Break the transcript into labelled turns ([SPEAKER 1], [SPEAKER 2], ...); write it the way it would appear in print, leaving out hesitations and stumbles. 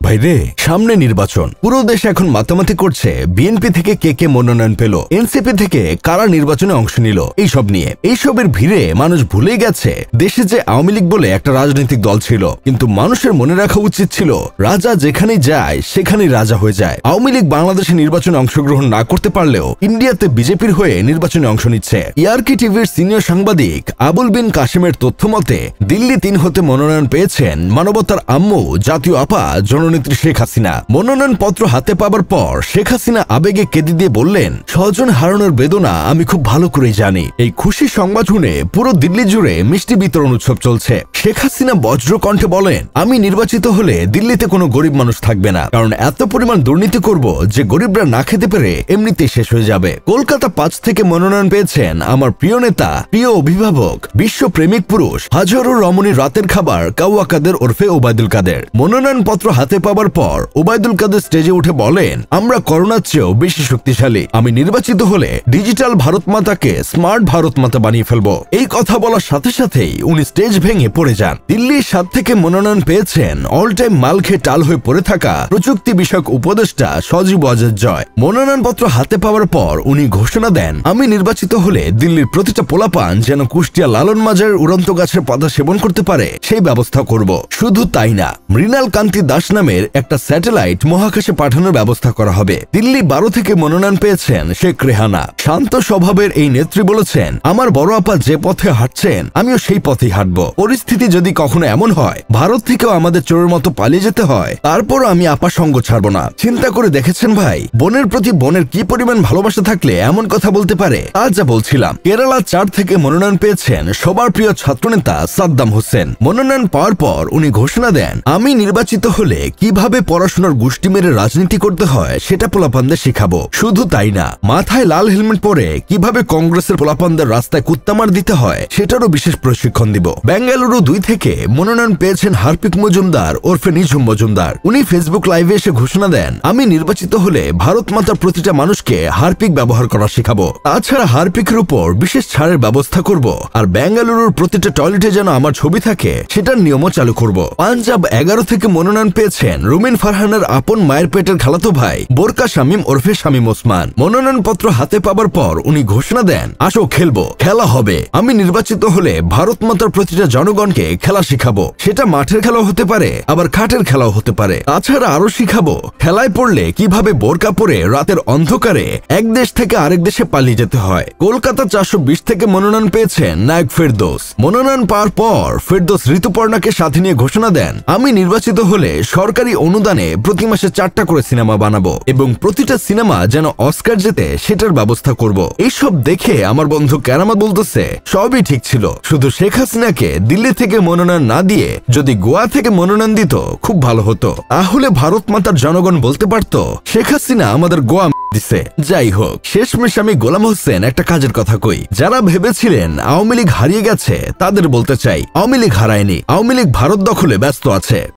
[SPEAKER 1] ভাইরে, সামনে নির্বাচন, পুরো দেশ এখন মাতামাতি করছে বিএনপি থেকে কে মনোনয়ন পেল, এনসিপি থেকে কারা নির্বাচনে অংশ নিল, এইসব নিয়ে। এইসবের ভিড়ে মানুষ ভুলে গেছে দেশে যে আওয়ামী লীগ বলে একটা রাজনৈতিক দল ছিল। কিন্তু মানুষের মনে রাখা উচিত ছিল, রাজা যেখানেই যায় সেখানেই রাজা হয়ে যায়। আওয়ামী লীগ বাংলাদেশে নির্বাচনে অংশগ্রহণ না করতে পারলেও ইন্ডিয়াতে বিজেপির হয়ে নির্বাচনে অংশ নিচ্ছে। ইয়ারকি টিভির সিনিয়র সাংবাদিক আবুল বিন কাসিমের তথ্য মতে দিল্লি 3 হতে মনোনয়ন পেয়েছেন মানবতার আম্মু জাতীয় আপা জননেত্রী শেখ হাসিনা। মনোনয়ন পত্র হাতে পাবার পর শেখ হাসিনা আবেগে কেঁদে দিয়ে বললেন, স্বজন হারানোর বেদনা আমি খুব ভালো করেই জানি। এই খুশি সংবাদ শুনে পুরো দিল্লি জুড়ে মিষ্টি বিতরণ উৎসব চলছে। শেখ হাসিনা বজ্র কণ্ঠে বলেন, আমি নির্বাচিত হলে দিল্লিতে কোনো গরিব মানুষ থাকবে না, কারণ এত পরিমাণ দুর্নীতি করব যে গরিবরা না খেতে পেরে এমনিতেই শেষ হয়ে যাবে। কলকাতা 5 থেকে মনোনয়ন পেয়েছেন আমার প্রিয় নেতা, প্রিয় অভিভাবক, বিশ্ব প্রেমিক পুরুষ, হাজারো রমণীর রাতের খাবার কাওয়া কাদের ওরফে ওবায়দুল কাদের। মনোনয়ন পত্র হাতে পাবার পর ওবায়দুল কাদের স্টেজে উঠে বলেন, আমরা করোনার চেয়েও বেশি শক্তিশালী। আমি নির্বাচিত হলে ডিজিটাল ভারত মাতাকে স্মার্ট ভারত মাতা বানিয়ে ফেলবো। এই কথা বলার সাথে সাথেই উনি স্টেজ ভেঙে পড়ে যান। দিল্লির 7 থেকে মনোনয়ন পেয়েছেন অল টাইম মাল খেয়ে টাল হয়ে পড়ে থাকা প্রযুক্তি বিষয়ক উপদেষ্টা সজীব ওয়াজেদ জয়। মনোনয়নপত্র হাতে পাওয়ার পর উনি ঘোষণা দেন, আমি নির্বাচিত হলে দিল্লির প্রতিটা পোলাপান যেন কুষ্টিয়া লালন মাজারের উড়ন্ত গাছের পাতা সেবন করতে পারে সেই ব্যবস্থা করব। শুধু তাই না, মৃণাল কান্তি দাস নামের একটা স্যাটেলাইট মহাকাশে পাঠানোর ব্যবস্থা করা হবে। দিল্লি 12 থেকে মনোনয়ন পেয়েছেন শেখ রেহানা। শান্ত স্বভাবের এই নেত্রী বলেছেন, আমার বড় আপা যে পথে হাঁটছেন আমিও সেই পথেই হাঁটব। পরিস্থিতি যদি কখনো এমন হয় ভারত থেকেও আমাদের চোরের মতো পালিয়ে যেতে হয়, তারপরও আমি আপা সঙ্গ ছাড়ব না। চিন্তা করে দেখেছেন ভাই, বোনের প্রতি বোনের কি পরিমাণ ভালোবাসা থাকলে এমন কথা বলতে পারে। আজ যা বলছিলাম, কেরালা 4 থেকে মনোনয়ন পেয়েছেন সবার প্রিয় ছাত্রনেতা সাদ্দাম হোসেন। মনোনয়ন পাওয়ার পর উনি ঘোষণা দেন, আমি নির্বাচিত হলে কিভাবে পড়াশোনার গোষ্ঠী মেরে রাজনীতি করতে হয় সেটা পোলাপানদের শেখাবো। শুধু তাই না, মাথায় লাল হেলমেট পরে কিভাবে কংগ্রেসের পোলাপানদের রাস্তায় কুত্তামার দিতে হয় সেটারও বিশেষ প্রশিক্ষণ দিব। বেঙ্গালুরু 2 থেকে মনোনয়ন পেয়েছেন হার্পিক মজুমদার ওরফে নিঝুম মজুমদার। উনি ফেসবুক লাইভে এসে ঘোষণা দেন, আমি নির্বাচিত হলে ভারত মাতার প্রতিটা মানুষকে হার্পিক ব্যবহার করা শেখাবো। তাছাড়া হার্পিকের উপর বিশেষ ছাড়ের ব্যবস্থা করব, আর বেঙ্গালুরুর প্রতিটা টয়লেটে যেন আমার ছবি থাকে সেটার নিয়মও চালু করব। পাঞ্জাব 11 থেকে মনোনয়ন পেয়েছেন রুমিন ফারহানের আপন মায়ের পেটের খালাতো ভাই বোরকা শামীম ওরফে শামীম ওসমান। মনোনয়ন পত্র হাতে পাবার পর উনি ঘোষণা দেন, আসো খেলবো, খেলা হবে। আমি নির্বাচিত হলে ভারত মাতার প্রতিটা জনগণকে খেলা শিখাবো। সেটা মাঠের খেলাও হতে পারে, আবার খাটের খেলাও হতে পারে। তাছাড়া আরো শিখাবো খেলায় পড়লে কিভাবে বোরকা পরে রাতের অন্ধকারে এক দেশ থেকে আরেক দেশে পালিয়ে যেতে হয়। কলকাতা 420 থেকে মনোনয়ন পেয়েছেন নায়ক ফেরদৌস। মনোনয়ন পাওয়ার পর ফেরদৌস ঋতুপর্ণাকে সাথে নিয়ে ঘোষণা দেন, আমি নির্বাচিত হলে সরকারি অনুদানে প্রতি মাসে 4টা করে সিনেমা বানাবো এবং প্রতিটা সিনেমা যেন অস্কার জেতে সেটার ব্যবস্থা করব। এইসব দেখে আমার বন্ধু কেরামত বলতেছে, সবই ঠিক ছিল, শুধু শেখ হাসিনাকে দিল্লি থেকে মনোনয়ন না দিয়ে যদি গোয়া থেকে মনোনয়ন দিত খুব ভালো হতো। তাহলে ভারত মাতার জনগণ বলতে পারতো, শেখ হাসিনা আমাদের গোয়া দিছে। যাই হোক, শেষমেশ আমি গোলাম হোসেন একটা কাজের কথা কই। যারা ভেবেছিলেন আওয়ামী লীগ হারিয়ে গেছে তাদের বলতে চাই, আওয়ামী লীগ হারায়নি, আওয়ামী লীগ ভারত দখলে ব্যস্ত আছে।